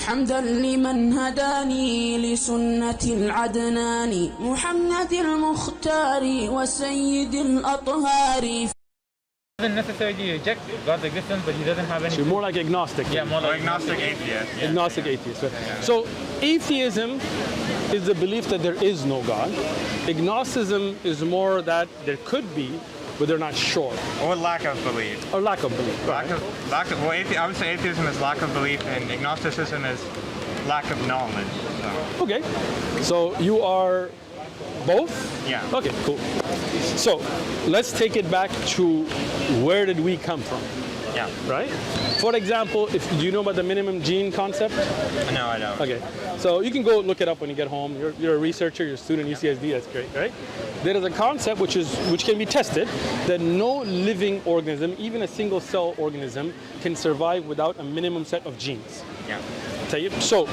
حمدا لمن هداني لسنة العدنان محمد المختار وسيد الأطهار. Doesn't necessarily reject God's existence, but he doesn't have any. So you're more like agnostic. Yeah, more like agnostic atheist. Yeah. Agnostic atheist. Right? Yeah. So atheism is the belief that there is no God. Agnosticism is more that there could be, but they're not sure. Or lack of belief. Or lack of belief. Lack of well, I would say atheism is lack of belief, and agnosticism is lack of knowledge. So. Okay. So you are both? Yeah. Okay, cool. So let's take it back to where did we come from? Yeah. Right? For example, do you know about the minimum gene concept? No, I don't. Okay. So you can go look it up when you get home. You're a researcher, you're a student at UCSD, that's great, right? There is a concept which can be tested that no living organism, even a single cell organism, can survive without a minimum set of genes. Yeah. So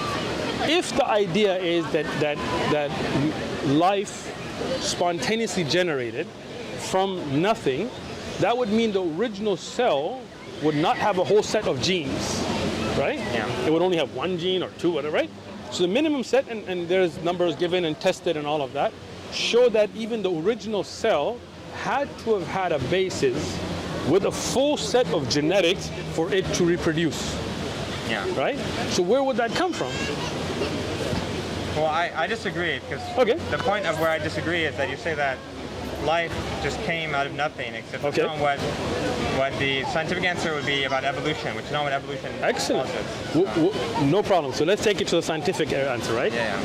if the idea is that life spontaneously generated from nothing, that would mean the original cell would not have a whole set of genes, right? Yeah. It would only have one gene or two, whatever, right? So the minimum set, and there's numbers given and tested and all of that, show that even the original cell had to have had a basis with a full set of genetics for it to reproduce. Yeah. Right? So where would that come from? Well, I disagree, because the point of where I disagree is that you say that life just came out of nothing, except that's not what the scientific answer would be about evolution, which is not what evolution Excellent. is. No problem. So let's take it to the scientific answer, right? Yeah.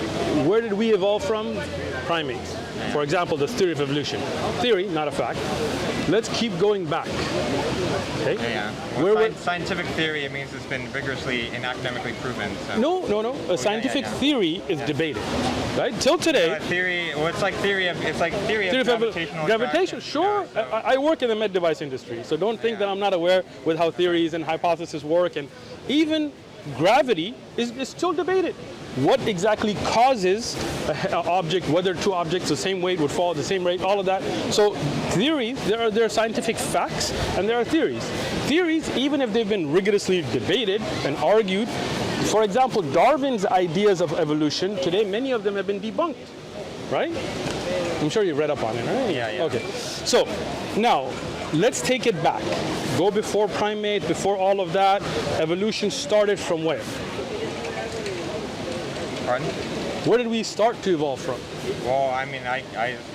Where did we evolve from? Primates. Yeah. For example, the theory of evolution. Theory, not a fact. Let's keep going back. Okay? Yeah. Well, scientific theory, it means it's been rigorously and academically proven. So. No. A scientific theory is debated, right? Till today. Theory. Well, it's like theory of gravitational. Gravitation, sure. Yeah, so. I work in the med device industry, so don't think that I'm not aware with how theories and hypotheses work, and even gravity is still debated. What exactly causes an object, whether two objects the same weight would fall at the same rate, all of that. So theories, there are scientific facts and there are theories. Theories, even if they've been rigorously debated and argued, for example, Darwin's ideas of evolution, today many of them have been debunked, right? I'm sure you've read up on it, right? Yeah. Okay, so now let's take it back. Go before primates, before all of that. Evolution started from where? Pardon? Where did we start to evolve from? Well, I mean, I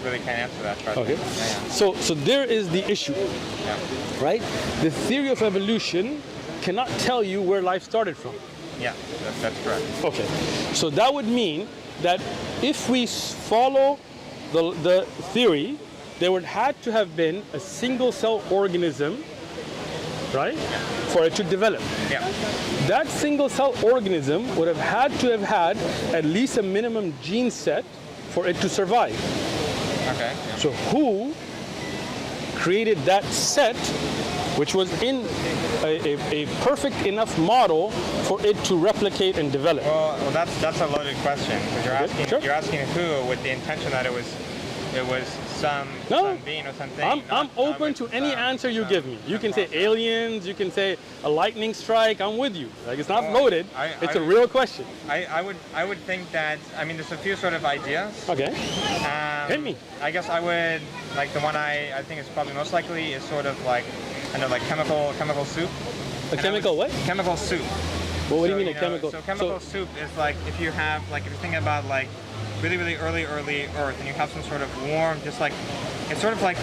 really can't answer that question. Okay. Yeah. So there is the issue, right? The theory of evolution cannot tell you where life started from. Yeah, that's correct. Okay. So that would mean that if we follow the theory, there would have to have been a single cell organism, right, for it to develop. Yeah. That single cell organism would have had to have had at least a minimum gene set for it to survive. Okay. Yeah. So who created that set, which was in a perfect enough model for it to replicate and develop? Well, that's a loaded question, because you're asking who with the intention that it was some being or something. I'm open to any answer you give me. You can say aliens, you can say a lightning strike, I'm with you. Like, it's not loaded, it's a real question. I would think that, I mean, there's a few sort of ideas. Okay. Hit me. I guess I would, like the one I think is probably most likely is sort of like, I know, like chemical soup. A chemical what? Chemical soup. Well, what do you mean a chemical? So chemical soup is like, if you have, like, if you're thinking about like really early Earth, and you have some sort of warm, just like, it's sort of like,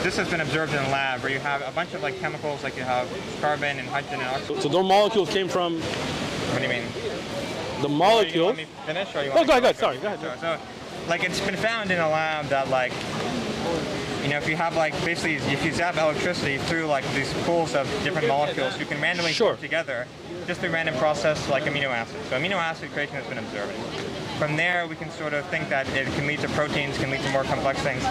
this has been observed in a lab, where you have a bunch of like chemicals, like you have carbon and hydrogen and oxygen. So those molecules came from? What do you mean? The molecules. You want me to finish, or you want go ahead, sorry, go ahead. So, like, it's been found in a lab that, like, you know, if you have, like, basically, if you zap electricity through, like, these pools of different molecules, you can randomly put them together just through random process, like amino acids. So amino acid creation has been observed. From there, we can sort of think that it can lead to proteins, can lead to more complex things.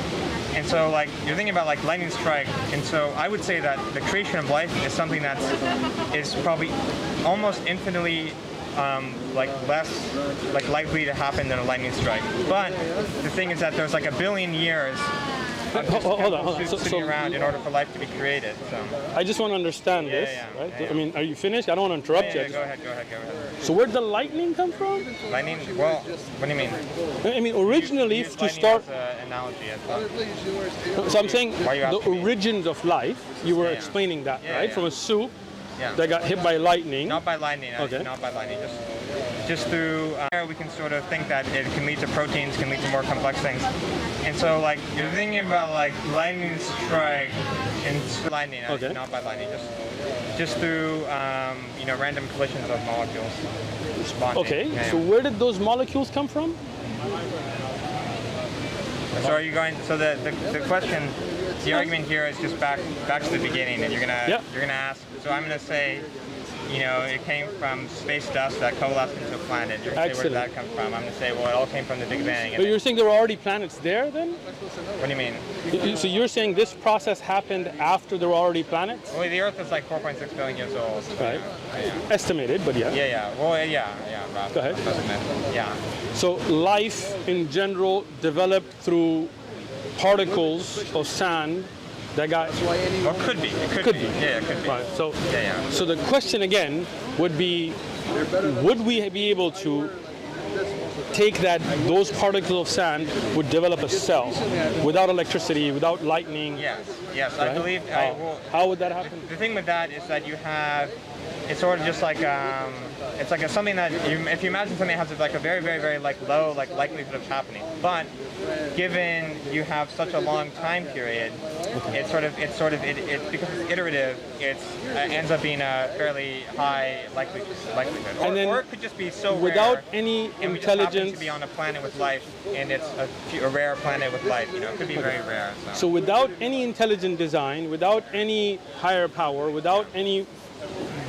And so, like, you're thinking about, like, lightning strike. And so I would say that the creation of life is something that is probably almost infinitely like less likely to happen than a lightning strike. But the thing is that there's like 1 billion years Hold on. Sitting around in order for life to be created. So. I just want to understand this, right? Yeah. I mean, are you finished? I don't want to interrupt you. Go ahead. So where'd the lightning come from? Lightning? Well, what do you mean? I mean, originally to start. As an analogy, I thought. So I'm saying the origins of life. You were explaining that, right? From a soup that got hit by lightning. Not by lightning. Okay. Not by lightning. Just through we can sort of think that it can lead to proteins, can lead to more complex things. And so, like, you're thinking about like lightning strike and lightning, not by lightning, just through random collisions of molecules. Bonding. Okay. So where did those molecules come from? So are you going? So the question, the argument here is just back to the beginning, and you're gonna ask. So I'm gonna say, it came from space dust that coalesced into a planet. You're gonna say, where did that come from? I'm gonna say, well, it all came from the Big Bang. But you're saying there were already planets there then? What do you mean? So you're saying this process happened after there were already planets? Well, the Earth is like 4.6 billion years old. Right. Estimated, but yeah. Yeah. Well, yeah. Rough. Go ahead. Yeah. So life in general developed through particles of sand that got. Well, could be. It could be. Yeah, it could be. Right. So. Yeah. So the question again would be, would we be able to take those particles of sand would develop a cell without electricity, without lightning? Yes. Right? I believe. How would that happen? The thing with that is that you have. It's sort of just like it's like something that if you imagine something that has like a very, very, very like low like likelihood of happening, but given you have such a long time period, it's because it's iterative. It ends up being a fairly high likelihood. Or it could just be so without rare, any and we just happen intelligence to be on a planet with life, and it's a rare planet with life. It could be very rare. So without any intelligent design, without any higher power, without any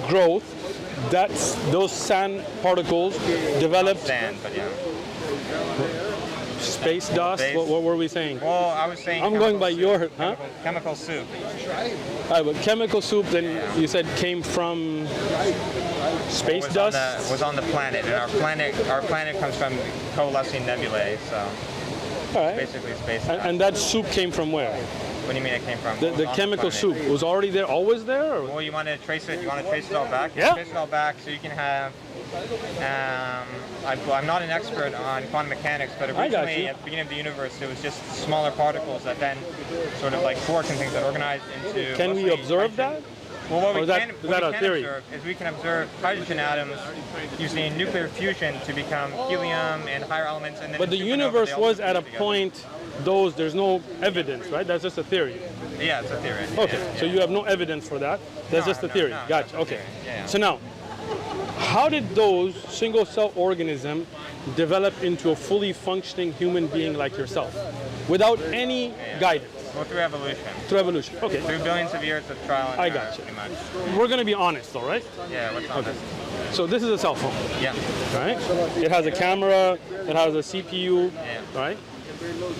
growth, those sand particles developed. Sand, but yeah. Space dust. What were we saying? Well, I was saying. I'm going by your chemical soup. All right, but chemical soup. Then you said came from space dust. Was on the planet, and our planet comes from coalescing nebulae. So. All right. Basically space. And that soup came from where? What do you mean it came from? The chemical soup was already there, always there? Or? Well, you want to trace it. You want to trace it all back. Yeah. Trace it all back so you can have. I'm not an expert on quantum mechanics, but originally at the beginning of the universe, it was just smaller particles that then sort of like quarks and things that organized into. Can we observe that? Well, what we is can theory? observe is we can observe hydrogen atoms using nuclear fusion to become helium and higher elements. And then but the universe was at a point. There's no evidence, right? That's just a theory. Yeah, it's a theory. Okay, so you have no evidence for that. That's just a theory. Gotcha. Okay. So now, how did those single-cell organisms develop into a fully functioning human being like yourself, without any guidance? Well, through evolution. Through evolution. Okay. Through billions of years of trial and error. I got you. Pretty much. We're gonna be honest, though, right? Yeah. What's honest? So this is a cell phone. Yeah. Right. It has a camera. It has a CPU. Yeah. Right.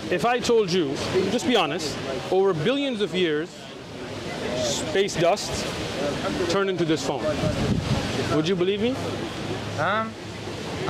If I told you, just be honest, over billions of years, space dust turned into this phone, would you believe me?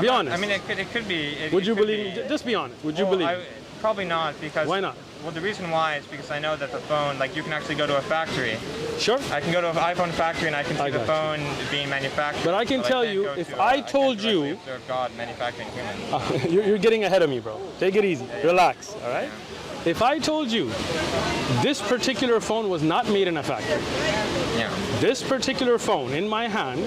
Be honest. I mean, it could be. Would you believe me? Just be honest. Would you believe me? Probably not, because. Why not? Well, the reason why is because I know that the phone, like, you can actually go to a factory. Sure. I can go to an iPhone factory and I can see the phone being manufactured. But I can tell you, if I told you, observe God manufacturing humans. You're getting ahead of me, bro. Take it easy. Relax. All right. Yeah. If I told you this particular phone was not made in a factory, this particular phone in my hand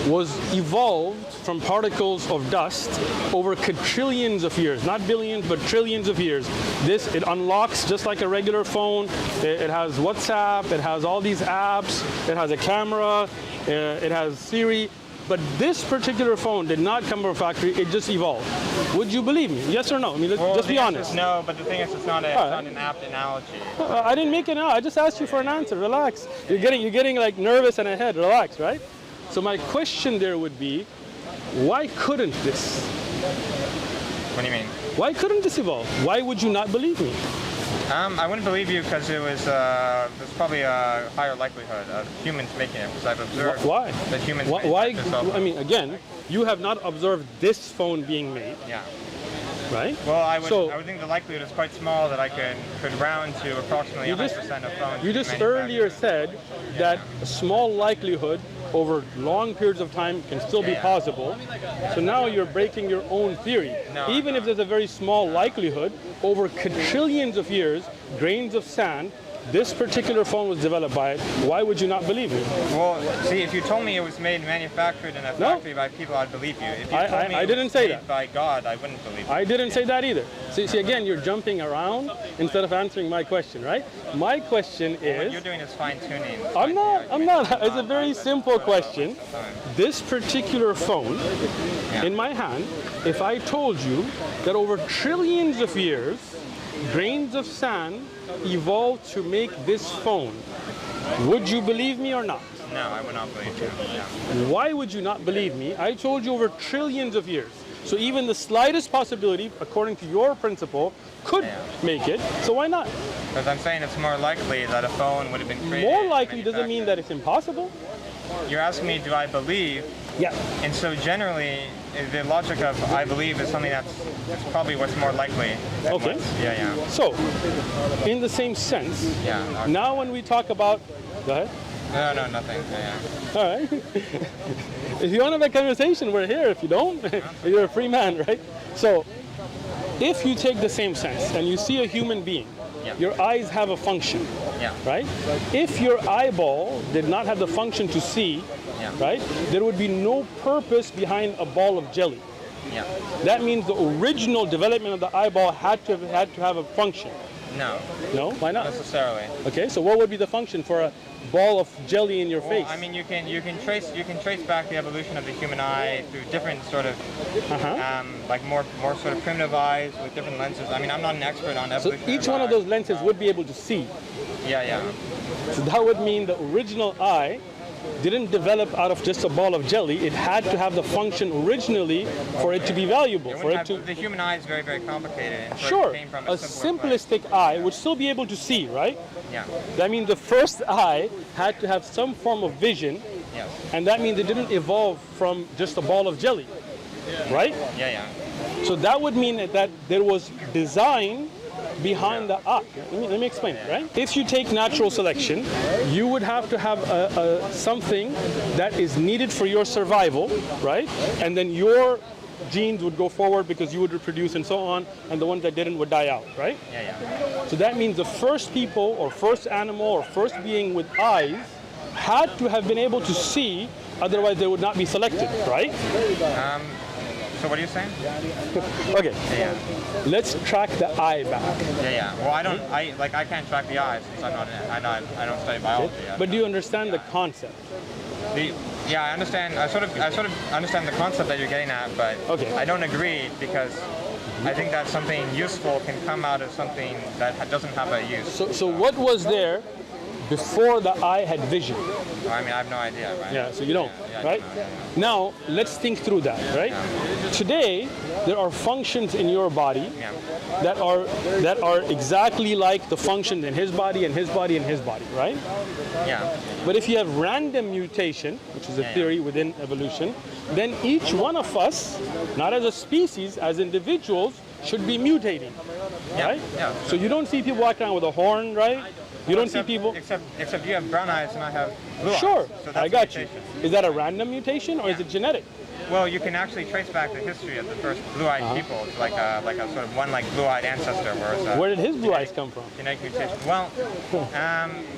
was evolved from particles of dust over quadrillions of years, not billions, but trillions of years. It unlocks just like a regular phone. It has WhatsApp, it has all these apps, it has a camera, it has Siri. But this particular phone did not come from a factory, it just evolved. Would you believe me? Yes or no? I mean, just be honest. No, but the thing is, it's not an apt analogy. I didn't make it out. I just asked you for an answer. Relax. You're getting like nervous and ahead. Relax, right? So my question there would be, why couldn't this? What do you mean? Why couldn't this evolve? Why would you not believe me? I wouldn't believe you because there's probably a higher likelihood of humans making it, because I've observed that humans why? I mean, again, you have not observed this phone being made. Yeah. right? Well, I would think the likelihood is quite small that I could round to approximately 100% of phones. You just earlier said that a small likelihood over long periods of time can still be possible. So now you're breaking your own theory. Even if there's a very small likelihood, over quadrillions of years, grains of sand, this particular phone was developed by it. Why would you not believe it? Well, see, if you told me it was manufactured in a factory by people, I'd believe you. If you told me I it didn't was say made that. by God, I wouldn't believe you. I didn't say that either. See, again, you're jumping around instead of answering my question, right? My question is... What you're doing is fine-tuning. I'm not. It's a very simple question. This particular phone in my hand, if I told you that over trillions of years, grains of sand evolved to make this phone, would you believe me or not? No, I would not believe you. Why would you not believe me? I told you over trillions of years. So even the slightest possibility, according to your principle, could make it. So why not? Because I'm saying it's more likely that a phone would have been created. More likely doesn't mean that it's impossible. You're asking me, do I believe? Yeah. And so generally, the logic of I believe is something that's probably what's more likely. Okay. Yeah. So, in the same sense, now when we talk about... Go ahead. No, nothing. Yeah. All right. If you want to have a conversation, we're here. If you don't, you're a free man, right? So, if you take the same sense and you see a human being, your eyes have a function, right? If your eyeball did not have the function to see, right, there would be no purpose behind a ball of jelly. That means the original development of the eyeball had to have a function. No. No? Why not? Necessarily. Okay, so what would be the function for a ball of jelly in your face? I mean, you can trace back the evolution of the human eye through different sort of like more sort of primitive eyes with different lenses. I mean, I'm not an expert on evolution. So each one of those lenses would be able to see. Yeah. So that would mean the original eye didn't develop out of just a ball of jelly. It had to have the function originally for it to be valuable. The human eye is very, very complicated. And sure, came from a simplistic eye would still be able to see, right? Yeah. That means the first eye had to have some form of vision, and that means it didn't evolve from just a ball of jelly, right? Yeah. So that would mean that there was design behind the eye. Let me explain it, right? If you take natural selection, you would have to have something that is needed for your survival, right? And then your genes would go forward because you would reproduce and so on, and the ones that didn't would die out, right? Yeah. So that means the first people or first animal or first being with eyes had to have been able to see, otherwise they would not be selected, right? So what are you saying? Okay. Yeah. Let's track the eye back. Yeah. Well, I can't track the eye since I don't study biology. But do you understand the concept? Yeah, I understand. I sort of understand the concept that you're getting at, but I don't agree because I think that something useful can come out of something that doesn't have a use. So what was there before the eye had vision? I mean, I have no idea, right? Yeah, so you don't, right? Now, let's think through that, right? Today, there are functions in your body that are exactly like the functions in his body and his body and his body, right? Yeah. But if you have random mutation, which is a theory within evolution, then each one of us, not as a species, as individuals, should be mutating, right? Yeah. So you don't see people walking around with a horn, right? You don't see people... Except you have brown eyes and I have blue eyes. Sure, So that's I got you. Is that a random mutation or is it genetic? Well, you can actually trace back the history of the first blue-eyed people. It's like a sort of one blue-eyed ancestor. Where did his blue eyes come from? Genetic mutation. Well,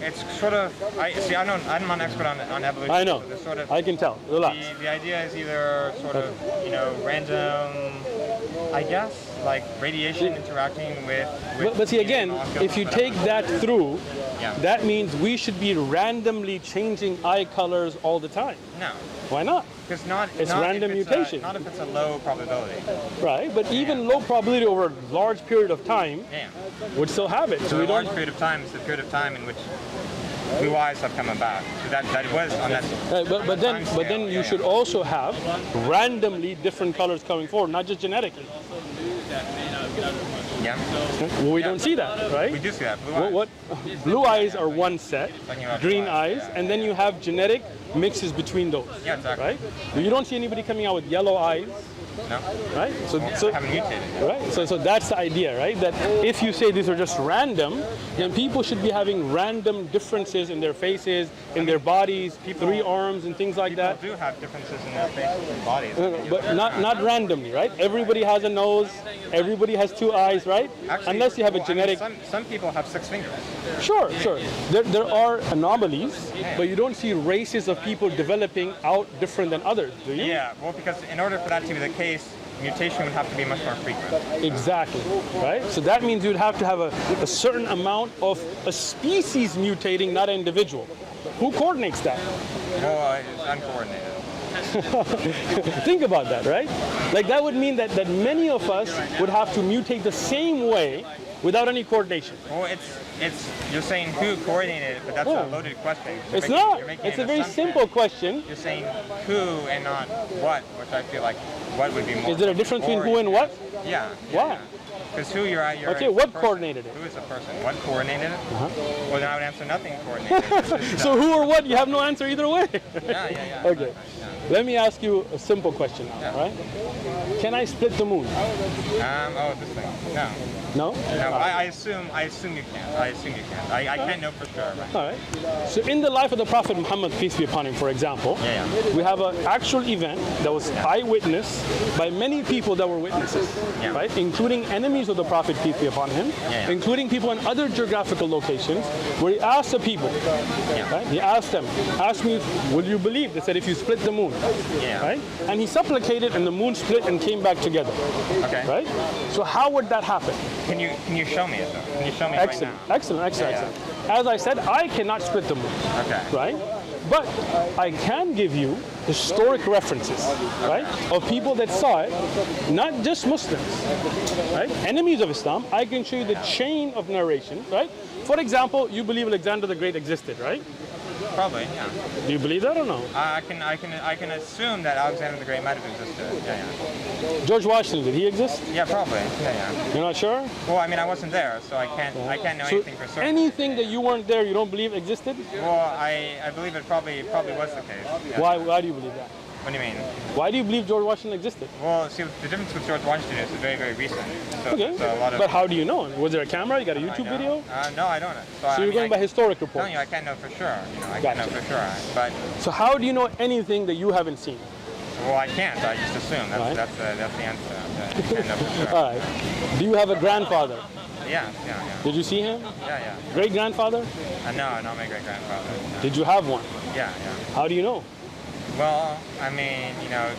it's sort of. I'm not an expert on evolution. I know. So sort of, I can tell. Relax. The idea is either sort of random, I guess, like radiation interacting with but see again, if you take that through, that means we should be randomly changing eye colors all the time. No. Why not? Because it's random mutation. Not if it's a low probability. Right, but even low probability over a large period of time would still have it. So a large period of time is the period of time in which blue eyes have come about. So that was on that. But then you should also have randomly different colors coming forward, not just genetically. Yeah. Well, we don't see that, right? We do see that. Blue eyes. Blue eyes are one set, Talking about green blue eyes, and then you have genetic mixes between those. Yeah, exactly. Right? You don't see anybody coming out with yellow eyes, No. right? So haven't mutated. right? So that's the idea, right? That if you say these are just random, then people should be having random differences in their faces, in their bodies, 3 arms and things like that. People do have differences in their faces and bodies. But not randomly, right? Everybody has a nose, everybody has 2 eyes, right? Actually, Unless you have a well, I mean, genetic. some people have 6 fingers. Sure. There are anomalies, but you don't see races of people developing out different than others, do you? Yeah, well, because in order for that to be the case, mutation would have to be much more frequent. Exactly, right? So that means you'd have to have a certain amount of a species mutating, not an individual. Who coordinates that? Well, it's uncoordinated. Think about that, right? Like that would mean that many of us would have to mutate the same way without any coordination. Well, you're saying who coordinated it, but that's a loaded question. It's not. It's a very simple question. You're saying who and not what, which I feel like what would be more. Is there a difference between who and what? Yeah. Why? Because who you're okay, what coordinated it? Who is the person? What coordinated it? Well, then I would answer nothing coordinated. So who or what? You have no answer either way. Yeah. Okay. Let me ask you a simple question now, right? Can I split the moon? This thing. No. No? No, I assume you can. I can't know for sure. Right? All right. So in the life of the Prophet Muhammad, peace be upon him, for example, we have an actual event that was eyewitnessed by many people that were witnesses, right? Including enemies of the Prophet, peace be upon him, including people in other geographical locations, where he asked the people, right? He asked them, ask me, will you believe? They said, if you split the moon, right? And he supplicated, and the moon split and came back together, right? So how would that happen? Can you show me it though? Can you show me Excellent, right now? excellent. As I said, I cannot split the moon, right? But I can give you historic references, right, of people that saw it, not just Muslims, right? Enemies of Islam. I can show you the chain of narration, right? For example, you believe Alexander the Great existed, right? Probably, yeah. Do you believe that or no? I can assume that Alexander the Great might have existed. Yeah. George Washington, did he exist? Yeah, probably. Yeah. You're not sure? Well, I mean, I wasn't there, so I can't know anything for certain. Anything that you weren't there, you don't believe existed? Well, I believe it probably was the case. Yeah. Why do you believe that? What do you mean? Why do you believe George Washington existed? Well, see, the difference with George Washington is it's very, very recent. So, okay. So a lot of but how do you know? Was there a camera? You got a YouTube video? No, I don't. So you're going by historic reports? No, I can't know for sure. I can't know for sure. But so how do you know anything that you haven't seen? Well, I can't. I just assume. That's the answer. I can't know for sure. All right. Do you have a grandfather? Yeah. Did you see him? Yeah. Great grandfather? No, not my great grandfather. No. Did you have one? Yeah. How do you know? Well, I mean,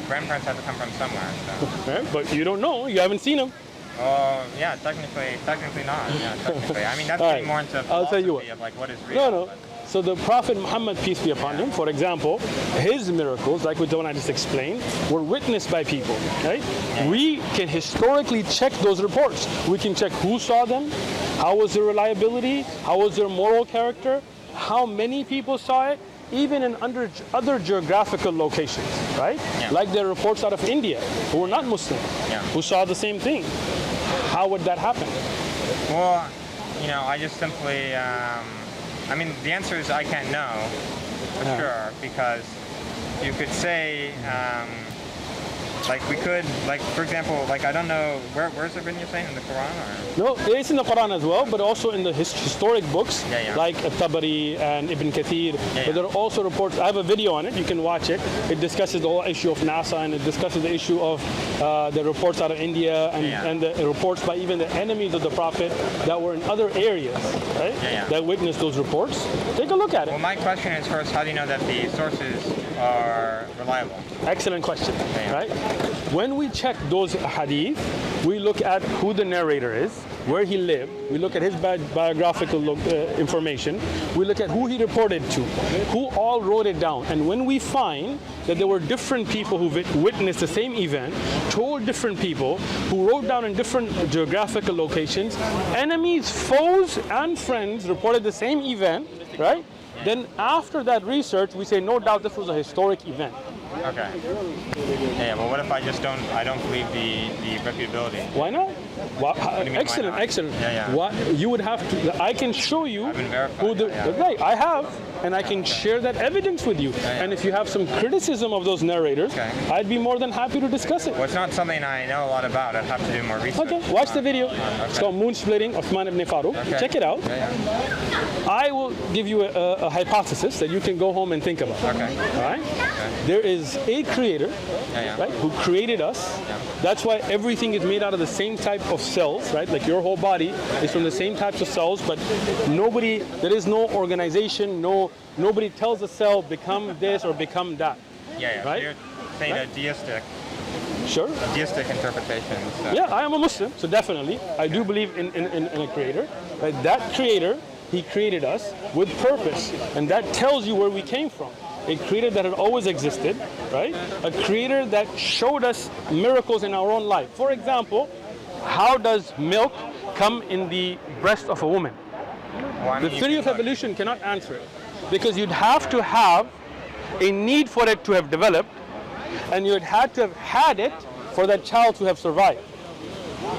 grandparents have to come from somewhere. So. Okay, but you don't know. You haven't seen them. Oh, yeah, technically not. Yeah, technically. I mean, that's getting more into philosophy. I'll tell you what. Of like what is real. No. So the Prophet Muhammad, peace be upon him, for example, his miracles, like what I just explained, were witnessed by people, right? We can historically check those reports. We can check who saw them, how was their reliability, how was their moral character, how many people saw it, even in other geographical locations, right? Like there are reports out of India who were not Muslim, who saw the same thing. How would that happen? Well, I just simply, I mean, the answer is I can't know for sure, because you could say, like we could, like for example, like I don't know, where's it written, you're saying, in the Quran? Or? No, it's in the Quran as well, but also in the historic books like Tabari and Ibn Kathir. But there are also reports, I have a video on it, you can watch it. It discusses the whole issue of NASA, and it discusses the issue of the reports out of India and the reports by even the enemies of the Prophet that were in other areas, right? That witnessed those reports. Take a look at it. Well, my question is first, how do you know that the sources are reliable? Excellent question, right? When we check those hadith, we look at who the narrator is, where he lived, we look at his biographical information, we look at who he reported to, who all wrote it down. And when we find that there were different people who witnessed the same event, told different people, who wrote down in different geographical locations, enemies, foes, and friends reported the same event, right? Then after that research, we say, no doubt this was a historic event. Okay. Yeah, but what if I don't believe the reputability? Why not? Wow, What do you mean, excellent, why not? excellent. Yeah. What you would have to, I can show you I've been verified, who the yeah. right. I have, and I can share that evidence with you. Yeah. And if you have some criticism of those narrators, Okay. I'd be more than happy to discuss it. Well, it's not something I know a lot about. I'd have to do more research. Okay, watch the video. It's called Moon Splitting, Uthman ibn Farooq. Okay. Check it out. Yeah. I will give you a hypothesis that you can go home and think about. Okay. All right? There is a creator, Yeah. right, who created us. That's why everything is made out of the same type of cells, right? Like your whole body is from the same types of cells, but there is no organization, nobody tells a cell become this or become that. Yeah. Right? You're saying a deistic Sure. interpretation. So. Yeah, I am a Muslim, so definitely. I do believe in a creator. Right? That creator, he created us with purpose, and that tells you where we came from. A creator that had always existed, right? A creator that showed us miracles in our own life. For example, how does milk come in the breast of a woman? Well, I The mean, theory of evolution cannot answer it, because you'd have to have a need for it to have developed, and you'd had to have had it for that child to have survived.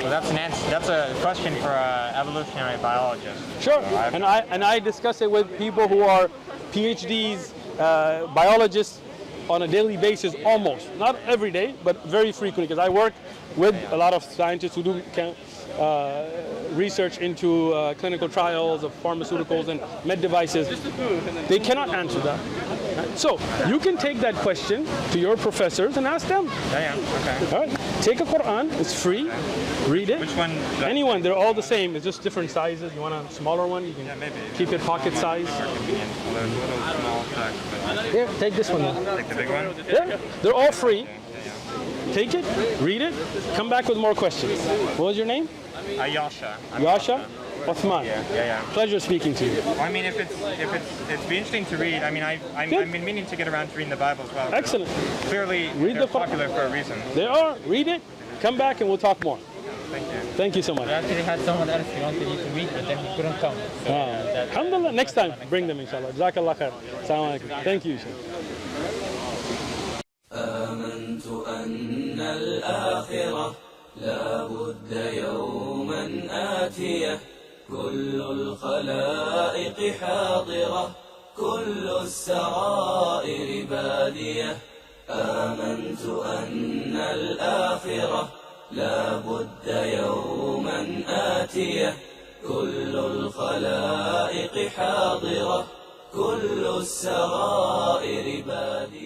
Well, that's a question for an evolutionary biologist. Sure, So and I discuss it with people who are PhDs, biologists on a daily basis, almost. Not every day, but very frequently, because I work with a lot of scientists who do research into clinical trials of pharmaceuticals and med devices. They cannot answer that. So you can take that question to your professors and ask them. Yeah. Okay. All right, take a Quran, it's free, read it. Which one? Anyone, they're all the same, it's just different sizes. You want a smaller one, you can Maybe. keep it pocket size. More convenient. Well, there's a little small text, but Here, take this one then. like the big one. Yeah, they're all free. Take it, read it, come back with more questions. What was your name? Yasha. Yasha? Uthman. Yeah. Pleasure speaking to you. Well, I mean, if it's be interesting to read. I mean, I've been meaning to get around to reading the Bible as well. Excellent. Clearly, Read they're the Quran. popular for a reason. They are, read it, come back and we'll talk more. Thank you. Thank you so much. We actually had someone else who wanted you to meet, but then he couldn't come. So, Alhamdulillah, next time, bring them inshallah. Jazakallah khair. Assalamu alaikum. Thank you. آمنت أن الآخرة لا بد يوما آتية كل الخلائق حاضرة كل السرائر بادية آمنت أن الآخرة لا بد يوما آتية كل الخلائق حاضرة كل السرائر بادية